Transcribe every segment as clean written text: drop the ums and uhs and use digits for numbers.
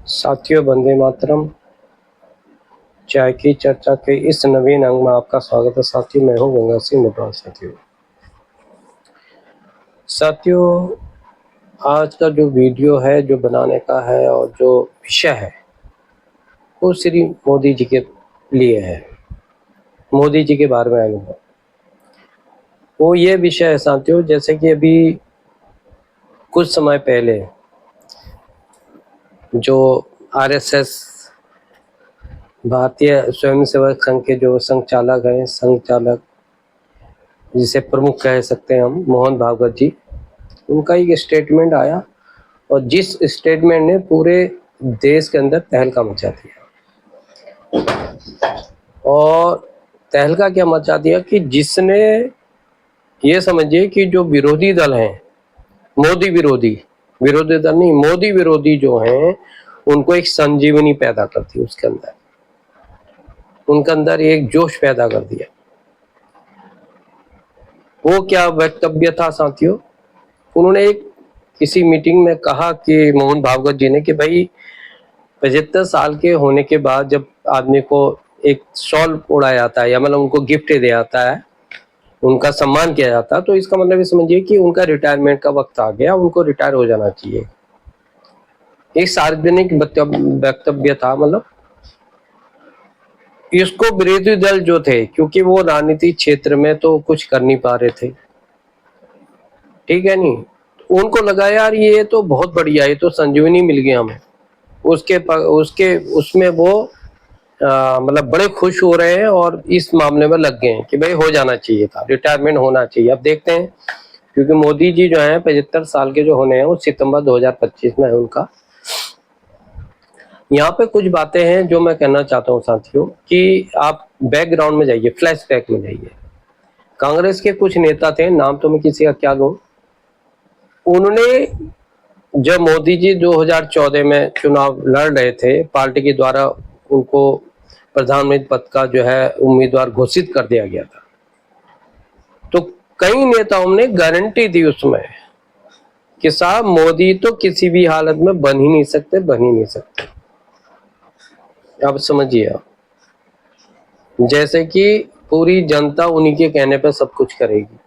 साथियों, वंदे मातरम। चाय की चर्चा के इस नवीन अंग में आपका स्वागत है। साथियों, मैं हूं गंगा सिंह मुटवाल। साथियों, आज का जो वीडियो है, जो बनाने का है और जो विषय है, वो श्री मोदी जी के लिए है। मोदी जी के बारे में है। वो ये विषय है साथियों, जैसे कि अभी कुछ समय पहले जो आरएसएस भारतीय स्वयंसेवक संघ के जो संचालक हैं, संचालक जिसे प्रमुख कह सकते हैं हम, मोहन भागवत जी, उनका एक स्टेटमेंट आया और जिस स्टेटमेंट ने पूरे देश के अंदर तहलका मचा दिया। और तहलका क्या मचा दिया कि जिसने, ये समझिए कि जो विरोधी दल हैं, मोदी विरोधी दल नहीं, मोदी विरोधी जो हैं, उनको एक संजीवनी पैदा कर दी। उसके अंदर उनके अंदर एक जोश पैदा कर दिया। वो क्या वक्तव्य था साथियों? उन्होंने एक किसी मीटिंग में कहा कि मोहन भागवत जी ने कि भाई 75 साल के होने के बाद जब आदमी को एक शॉल ओढ़ाया जाता है या मतलब उनको गिफ्ट दिया जाता है, उनका सम्मान किया जाता है, तो इसका मतलब ये समझिए कि उनका रिटायरमेंट का वक्त आ गया, उनको रिटायर हो जाना चाहिए। एक सार्वजनिक वक्तव्य था। मतलब इसको विरोधी दल जो थे, क्योंकि वो राजनीतिक क्षेत्र में तो कुछ कर नहीं पा रहे थे, ठीक है नहीं, उनको लगा यार ये तो बहुत बढ़िया, ये तो संजीवनी मिल गया हमें। उसके उसमें वो मतलब बड़े खुश हो रहे हैं और इस मामले में लग गए हैं कि भाई हो जाना चाहिए था, रिटायरमेंट होना चाहिए। अब देखते हैं, क्योंकि मोदी जी जो हैं 75 साल के जो होने हैं वो सितंबर 2025 में है उनका। यहाँ पे कुछ बातें हैं जो मैं कहना चाहता हूँ साथियों, कि आप बैकग्राउंड में जाइए, फ्लैशबैक में जाइए। कांग्रेस के कुछ नेता थे, नाम तो मैं किसी का क्या लूं, उन्होंने जब मोदी जी 2014 में चुनाव लड़ रहे थे, पार्टी के द्वारा उनको प्रधानमंत्री पद का जो है उम्मीदवार घोषित कर दिया गया था, तो कई नेताओं ने गारंटी दी उसमें कि साहब मोदी तो किसी भी हालत में बन ही नहीं सकते। अब समझिए आप, जैसे कि पूरी जनता उन्हीं के कहने पर सब कुछ करेगी।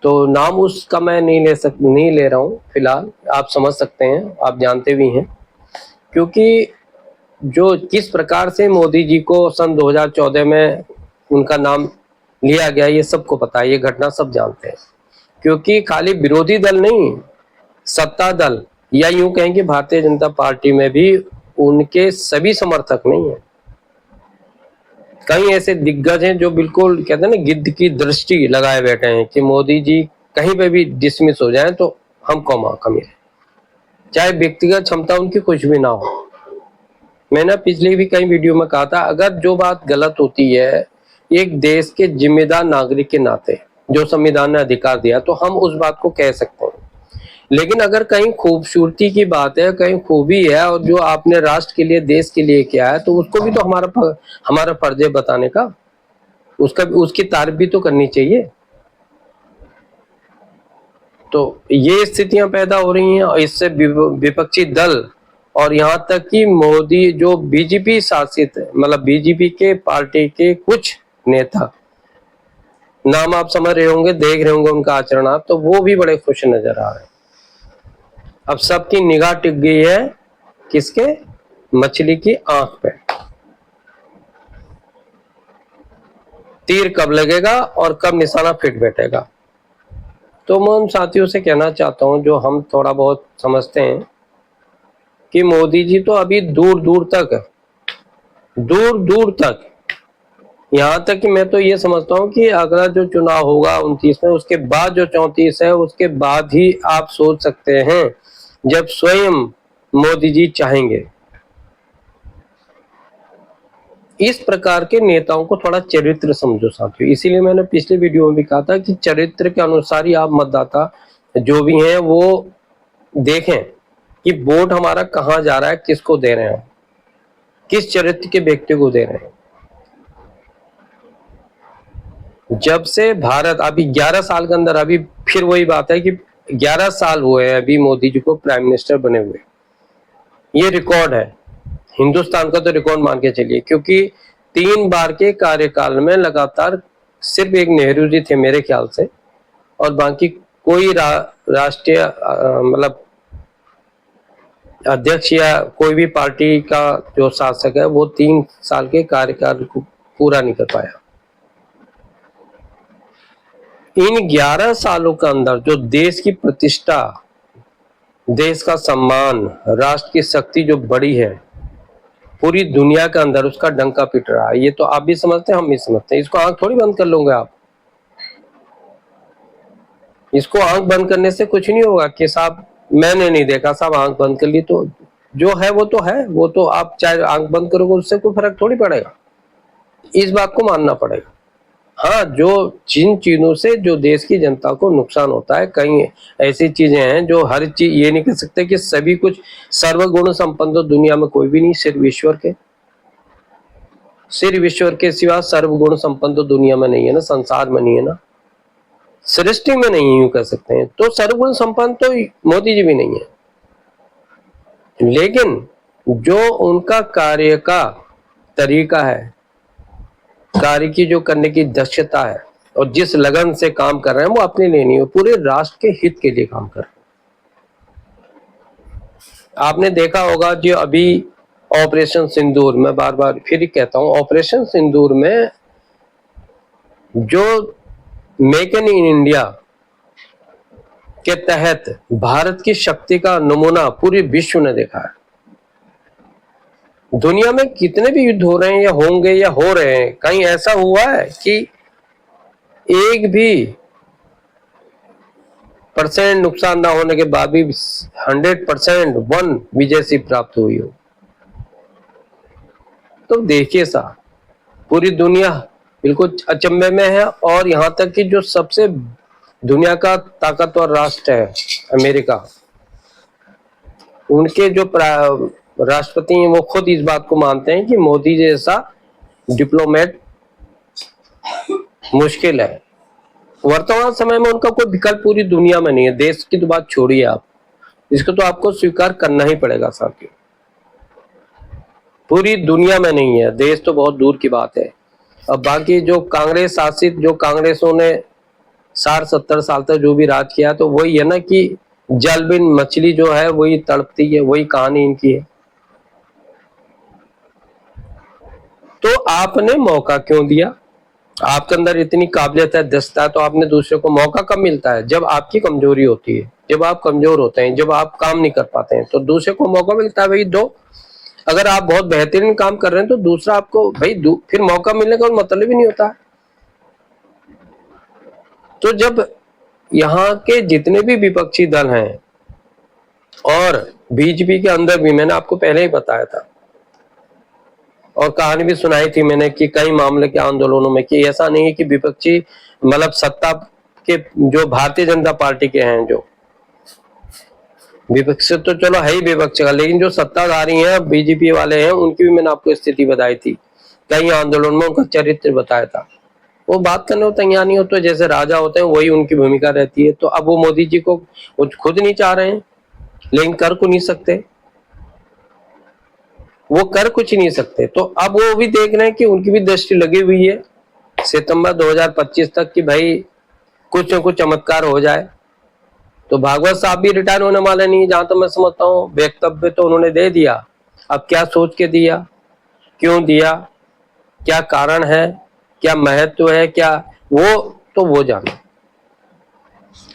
तो नाम उसका मैं नहीं ले रहा हूं फिलहाल, आप समझ सकते हैं, आप जानते भी हैं, क्योंकि जो किस प्रकार से मोदी जी को सन 2014 में उनका नाम लिया गया, ये सबको पता है, ये घटना सब जानते हैं। क्योंकि खाली विरोधी दल नहीं, सत्ता दल या यूं कहें कि भारतीय जनता पार्टी में भी उनके सभी समर्थक नहीं है। कई ऐसे दिग्गज हैं जो बिल्कुल कहते हैं ना, गिद्ध की दृष्टि लगाए बैठे हैं कि मोदी जी कहीं पे भी डिसमिस हो जाए तो हमको मौका मिले, चाहे व्यक्तिगत क्षमता उनकी कुछ भी ना हो। मैंने पिछले भी कई वीडियो में कहा था, अगर जो बात गलत होती है एक देश के जिम्मेदार नागरिक के नाते, जो संविधान ने अधिकार दिया, तो हम उस बात को कह सकते हैं। लेकिन अगर कहीं खूबसूरती की बात है, कहीं खूबी है और जो आपने राष्ट्र के लिए, देश के लिए किया है, तो उसको भी तो हमारा फर्ज है बताने का, उसकी तारीफ भी तो करनी चाहिए। तो ये स्थितियां पैदा हो रही हैं और इससे विपक्षी दल और यहाँ तक कि मोदी जो बीजेपी शासित है, मतलब बीजेपी के पार्टी के कुछ नेता, नाम आप समझ रहे होंगे, देख रहे होंगे उनका आचरण आप, तो वो भी बड़े खुश नजर आ रहे हैं। अब सबकी निगाह टिक गई है किसके? मछली की आंख पे। तीर कब लगेगा और कब निशाना फिट बैठेगा। तो मैं उन साथियों से कहना चाहता हूं जो हम थोड़ा बहुत समझते हैं कि मोदी जी तो अभी दूर दूर तक, यहाँ तक कि मैं तो ये समझता हूँ कि अगला जो चुनाव होगा 29 में, उसके बाद जो 34 है, उसके बाद ही आप सोच सकते हैं जब स्वयं मोदी जी चाहेंगे। इस प्रकार के नेताओं को थोड़ा चरित्र समझो साथियों। इसीलिए मैंने पिछले वीडियो में भी कहा था कि चरित्र के अनुसार ही आप मतदाता जो भी हैं वो देखें कि वोट हमारा कहाँ जा रहा है, किसको दे रहे हैं, किस चरित्र के व्यक्ति को दे रहे हैं। जब से भारत अभी 11 साल के अंदर, अभी फिर वही बात है कि 11 साल हुए हैं अभी मोदी जी को प्राइम मिनिस्टर बने हुए। ये रिकॉर्ड है, हिंदुस्तान का तो रिकॉर्ड मान के चलिए, क्योंकि 3 बार के कार्यकाल में लगातार सिर्फ एक नेहरू जी थे मेरे ख्याल से, और बाकी कोई राष्ट्रीय मतलब अध्यक्ष या कोई भी पार्टी का जो शासक है वो 3 साल के कार्यकाल को पूरा नहीं कर पाया। इन 11 सालों के अंदर जो देश की प्रतिष्ठा, देश का सम्मान, राष्ट्र की शक्ति जो बड़ी है पूरी दुनिया के अंदर, उसका डंका पिट रहा है। ये तो आप भी समझते हैं, हम भी समझते हैं। इसको आंख थोड़ी बंद कर लोगे आप। इसको आंख बंद करने से कुछ नहीं होगा कि साहब मैंने नहीं देखा, साहब आंख बंद कर ली। तो जो है वो तो है, वो तो आप चाहे आंख बंद करोगे उससे कोई फर्क थोड़ी पड़ेगा। इस बात को मानना पड़ेगा। हाँ, जो जिन चीजों से जो देश की जनता को नुकसान होता है, कई ऐसी चीजें हैं जो हर चीज, ये नहीं कह सकते कि सभी कुछ सर्वगुण संपन्न तो दुनिया में कोई भी नहीं, सिर्फ ईश्वर के, सिर्फ ईश्वर के सिवा सर्वगुण संपन्न तो दुनिया में नहीं है ना, संसार में नहीं है ना, सृष्टि में नहीं, यूं कह सकते हैं। तो सर्वगुण संपन्न तो मोदी जी भी नहीं है, लेकिन जो उनका कार्य का तरीका है, कार्य की जो करने की दक्षता है और जिस लगन से काम कर रहे हैं, वो अपने लिए नहीं, वो पूरे राष्ट्र के हित के लिए काम कर रहे हैं। आपने देखा होगा जो अभी ऑपरेशन सिंदूर, मैं बार बार फिर कहता हूं, ऑपरेशन सिंदूर में जो मेक इन इंडिया के तहत भारत की शक्ति का नमूना पूरे विश्व ने देखा है। दुनिया में कितने भी युद्ध हो रहे हैं या होंगे या हो रहे हैं, कहीं ऐसा हुआ है कि एक भी % नुकसान ना होने के बाद भी 100% वन विजय से प्राप्त हुई हो? तो देखिए साहब, पूरी दुनिया बिल्कुल अचंभे में है। और यहाँ तक कि जो सबसे दुनिया का ताकतवर राष्ट्र है अमेरिका, उनके जो राष्ट्रपति हैं वो खुद इस बात को मानते हैं कि मोदी जैसा डिप्लोमेट मुश्किल है। वर्तमान समय में उनका कोई विकल्प पूरी दुनिया में नहीं है। देश की तो बात छोड़िए आप, इसको तो आपको स्वीकार करना ही पड़ेगा साथियों, पूरी दुनिया में नहीं है। देश तो बहुत दूर की बात है। अब बाकी जो कांग्रेस शासित, जो कांग्रेसों ने 60-70 साल तक जो भी राज किया, तो वही है ना कि जल बिन मछली जो है वही तड़पती है, वही कहानी इनकी है। तो आपने मौका क्यों दिया? आपके अंदर इतनी काबिलियत है, दस्ता है, तो आपने दूसरे को मौका कब मिलता है? जब आपकी कमजोरी होती है, जब आप कमजोर होते हैं, जब आप काम नहीं कर पाते हैं, तो दूसरे को मौका मिलता है, भाई दो। अगर आप बहुत बेहतरीन काम कर रहे हैं तो दूसरा आपको भाई फिर मौका मिलने का मतलब ही नहीं होता। तो जब यहाँ के जितने भी विपक्षी दल हैं और बीजेपी के अंदर भी, मैंने आपको पहले ही बताया था और कहानी भी सुनाई थी मैंने कि कई मामले के आंदोलनों में कि ऐसा नहीं है कि विपक्षी मतलब सत्ता के जो भारतीय जनता पार्टी के हैं, जो विपक्ष तो चलो है ही विपक्ष का, लेकिन जो सत्ताधारी हैं बीजेपी वाले हैं, उनकी भी मैंने आपको स्थिति बताई थी, कई आंदोलन में उनका चरित्र बताया था। वो बात करने को तैयार नहीं होते, जैसे राजा होते हैं वही उनकी भूमिका रहती है। तो अब वो मोदी जी को वो खुद नहीं चाह रहे हैं, लेकिन कर को नहीं सकते, वो कर कुछ नहीं सकते। तो अब वो भी देख रहे हैं कि उनकी भी दृष्टि लगी हुई है सितंबर 2025 तक कि भाई कुछ न कुछ चमत्कार हो जाए। तो भागवत साहब भी रिटायर होने वाले नहीं, जहां तक मैं समझता हूँ। वक्तव्य तो उन्होंने दे दिया, अब क्या सोच के दिया, क्यों दिया, क्या कारण है, क्या महत्व है, क्या वो जाने।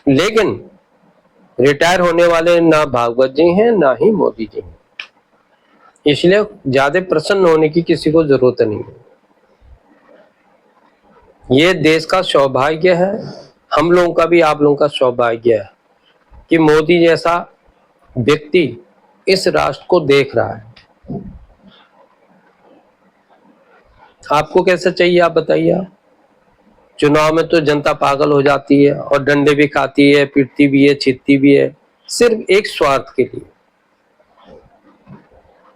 लेकिन रिटायर होने वाले ना भागवत जी हैं ना ही मोदी जी हैं, इसलिए ज्यादा प्रसन्न होने की किसी को जरूरत नहीं है। ये देश का सौभाग्य है, हम लोगों का भी, आप लोगों का सौभाग्य है कि मोदी जैसा व्यक्ति इस राष्ट्र को देख रहा है। आपको कैसा चाहिए आप बताइए। चुनाव में तो जनता पागल हो जाती है और डंडे भी खाती है, पीटती भी है, छीनती भी है, सिर्फ एक स्वार्थ के लिए।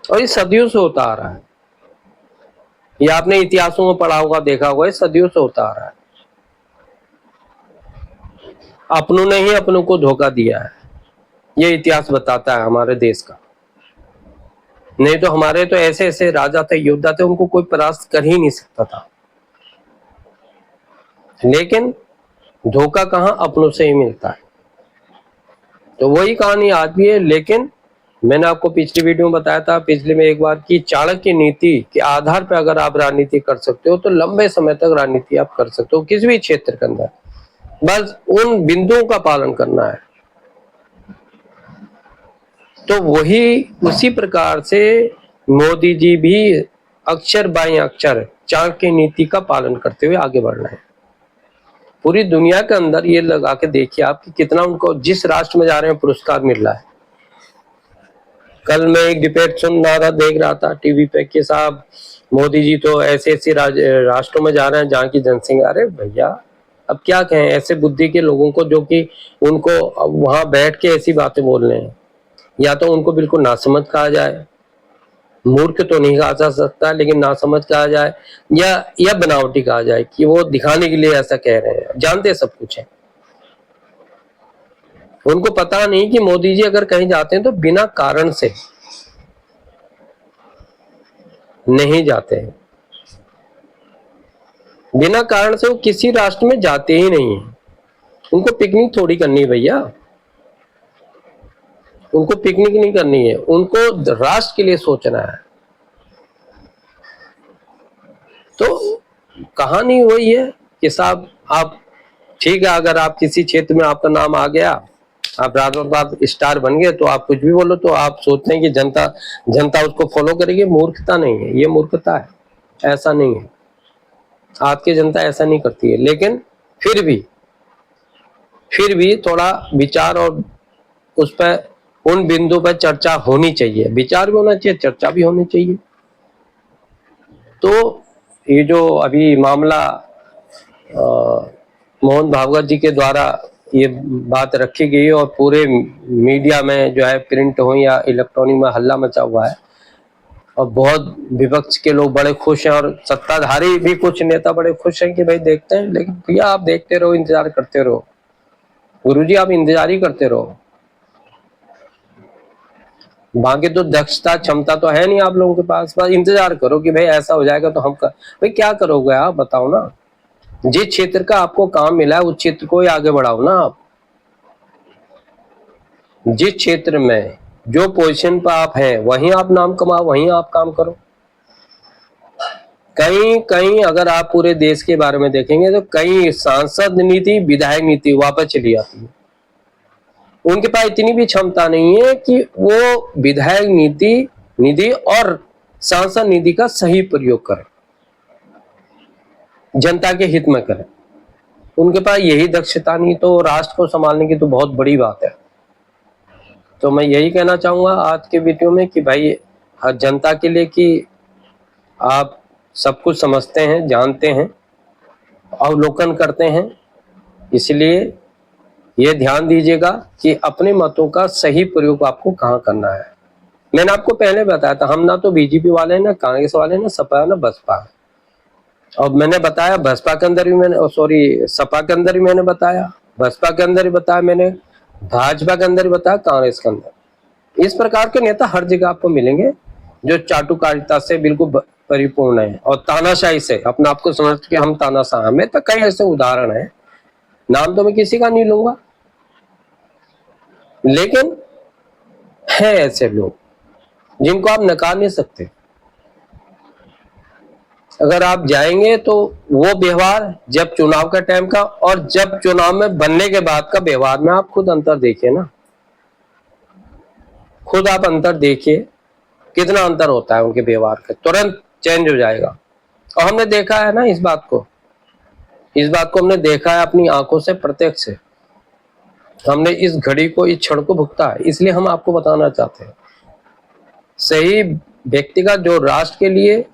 और ये सदियों से होता आ रहा है, ये आपने इतिहासों में पढ़ा होगा, देखा होगा, ये सदियों से होता आ रहा है। अपनों ने ही अपनों को धोखा दिया है, ये इतिहास बताता है हमारे देश का। नहीं तो हमारे तो ऐसे ऐसे राजा थे, योद्धा थे, उनको कोई परास्त कर ही नहीं सकता था। लेकिन धोखा कहाँ, अपनों से ही मिलता है। तो वही कहानी आज भी है। लेकिन मैंने आपको पिछली वीडियो में बताया था, पिछले में एक बार, कि चाणक्य नीति के आधार पर अगर आप राजनीति कर सकते हो तो लंबे समय तक राजनीति आप कर सकते हो किसी भी क्षेत्र के अंदर, बस उन बिंदुओं का पालन करना है। तो वही उसी प्रकार से मोदी जी भी अक्षर बाई अक्षर चाणक्य नीति का पालन करते हुए आगे बढ़ रहे हैं। पूरी दुनिया के अंदर ये लगा के देखिए आप कि कितना उनको जिस राष्ट्र में जा रहे हैं पुरस्कार मिल रहा है। कल मैं एक डिबेट सुन रहा था, देख रहा था टीवी पे कि साहब मोदी जी तो ऐसे ऐसे राष्ट्रों में जा रहे हैं जहाँ की जनसंख्या, अरे भैया अब क्या कहें ऐसे बुद्धि के लोगों को जो कि उनको वहां बैठ के ऐसी बातें बोल रहे हैं। या तो उनको बिल्कुल नासमझ कहा जाए, मूर्ख तो नहीं कहा जा सकता लेकिन नासमझ कहा जाए, या बनावटी कहा जाए कि वो दिखाने के लिए ऐसा कह रहे हैं, जानते सब कुछ है। उनको पता नहीं कि मोदी जी अगर कहीं जाते हैं तो बिना कारण से नहीं जाते हैं, बिना कारण से वो किसी राष्ट्र में जाते ही नहीं है। उनको पिकनिक थोड़ी करनी है भैया, उनको पिकनिक नहीं करनी है, उनको राष्ट्र के लिए सोचना है। तो कहानी वही है कि साहब आप ठीक है, अगर आप किसी क्षेत्र में आपका नाम आ गया, आप रातों रात स्टार बन गए, तो आप कुछ भी बोलो तो आप सोचते हैं कि जनता उसको फॉलो करेगी। मूर्खता नहीं है, ये मूर्खता है, ऐसा नहीं है। आज की जनता ऐसा नहीं करती है। लेकिन फिर भी थोड़ा विचार और उस पर उन बिंदु पर चर्चा होनी चाहिए, विचार भी होना चाहिए, चर्चा भी होनी चाहिए। तो ये जो अभी मामला मोहन भागवत जी के द्वारा ये बात रखी गई और पूरे मीडिया में जो है, प्रिंट हो या इलेक्ट्रॉनिक में, हल्ला मचा हुआ है और बहुत विपक्ष के लोग बड़े खुश हैं और सत्ताधारी भी कुछ नेता बड़े खुश हैं कि भाई देखते हैं। लेकिन भैया आप देखते रहो, इंतजार करते रहो, गुरुजी आप इंतजार ही करते रहो। बाकी तो दक्षता क्षमता तो है नहीं आप लोगों के पास, बस इंतजार करो कि भाई ऐसा हो जाएगा तो हम भाई क्या करोगे आप बताओ ना। जिस क्षेत्र का आपको काम मिला है उस क्षेत्र को ही आगे बढ़ाओ ना आप। जिस क्षेत्र में जो पोजीशन पर आप हैं वहीं आप नाम कमाओ, वहीं आप काम करो। कहीं कहीं अगर आप पूरे देश के बारे में देखेंगे तो कई सांसद नीति, विधायक नीति वापस चली आती है। उनके पास इतनी भी क्षमता नहीं है कि वो विधायक निधि और सांसद निधि का सही प्रयोग करें, जनता के हित में करें। उनके पास यही दक्षता नहीं, तो राष्ट्र को संभालने की तो बहुत बड़ी बात है। तो मैं यही कहना चाहूंगा आज के वीडियो में कि भाई हर जनता के लिए कि आप सब कुछ समझते हैं, जानते हैं, अवलोकन करते हैं, इसलिए ये ध्यान दीजिएगा कि अपने मतों का सही प्रयोग आपको कहाँ करना है। मैंने आपको पहले बताया था, हम ना तो बीजेपी वाले, ना कांग्रेस वाले, ना सपा, ना बसपा। और मैंने बताया बसपा के अंदर भी मैंने, सॉरी सपा के अंदर भी मैंने बताया, बसपा के अंदर भी बताया मैंने, भाजपा के अंदर भी बताया, कांग्रेस के अंदर। इस प्रकार के नेता हर जगह आपको मिलेंगे जो चाटुकारिता से बिल्कुल परिपूर्ण है और तानाशाही से अपने आप को समझ के हम तानाशाह। में तो कई ऐसे उदाहरण है, नाम तो मैं किसी का नहीं लूंगा, लेकिन है ऐसे लोग जिनको आप नकार नहीं सकते। अगर आप जाएंगे तो वो व्यवहार जब चुनाव का टाइम का और जब चुनाव में बनने के बाद का व्यवहार में आप खुद अंतर देखिए ना, खुद आप अंतर देखिए कितना अंतर होता है उनके व्यवहार का, तुरंत चेंज हो जाएगा। और हमने देखा है ना इस बात को हमने देखा है अपनी आंखों से, प्रत्यक्ष से हमने इस घड़ी को, इस क्षण को भुगता है। इसलिए हम आपको बताना चाहते हैं, सही व्यक्तिगत जो राष्ट्र के लिए,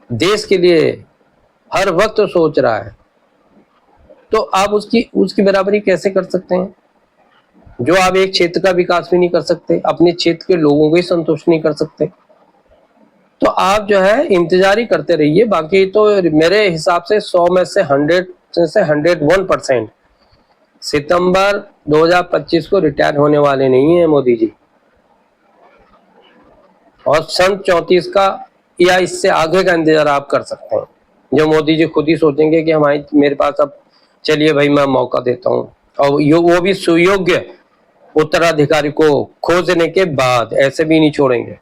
देश के लिए हर वक्त सोच रहा है, तो आप उसकी बराबरी कैसे कर सकते हैं? जो आप एक क्षेत्र का विकास भी नहीं कर सकते, अपने क्षेत्र के लोगों को ही संतुष्ट नहीं कर सकते, तो आप जो है इंतजार ही करते रहिए। बाकी तो मेरे हिसाब से 100 में से 100 से 101% सितंबर 2025 को रिटायर होने वाले नहीं है मोदी जी, और सन 34 का या इससे आगे का इंतजार आप कर सकते हैं, जो मोदी जी खुद ही सोचेंगे कि हमारी मेरे पास अब चलिए भाई मैं मौका देता हूँ, और वो भी सुयोग्य उत्तराधिकारी को खोजने के बाद, ऐसे भी नहीं छोड़ेंगे।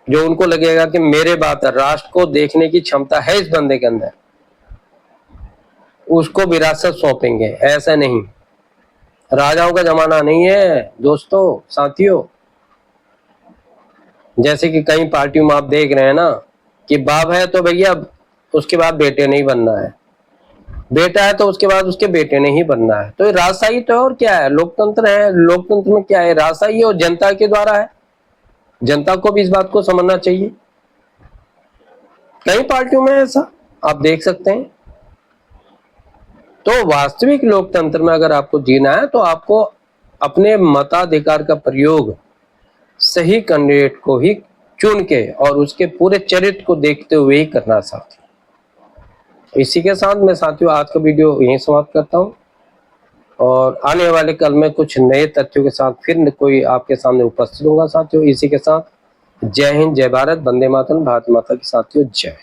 जो उनको लगेगा कि मेरे बाद राष्ट्र को देखने की क्षमता है इस बंदे के अंदर, उसको विरासत सौंपेंगे। ऐसा नहीं, राजाओं का जमाना नहीं है दोस्तों, साथियों। जैसे कि कई पार्टियों में आप देख रहे हैं ना कि बाप है तो भैया उसके बाद बेटे नहीं बनना है, बेटा है तो उसके बाद उसके बेटे नहीं बनना है। तो ये राजशाही तो और क्या है, लोकतंत्र है। लोकतंत्र में क्या है, राजशाही और जनता के द्वारा है। जनता को भी इस बात को समझना चाहिए। कई पार्टियों में ऐसा आप देख सकते हैं। तो वास्तविक लोकतंत्र में अगर आपको जीना है तो आपको अपने मताधिकार का प्रयोग सही कैंडिडेट को ही चुन के और उसके पूरे चरित्र को देखते हुए ही करना साथियों। इसी के साथ मैं साथियों आज का वीडियो यहीं समाप्त करता हूं, और आने वाले कल में कुछ नए तथ्यों के साथ फिर कोई आपके सामने उपस्थित होगा साथियों। इसी के साथ जय हिंद, जय भारत, वंदे मातरम, भारत माता की साथियों जय।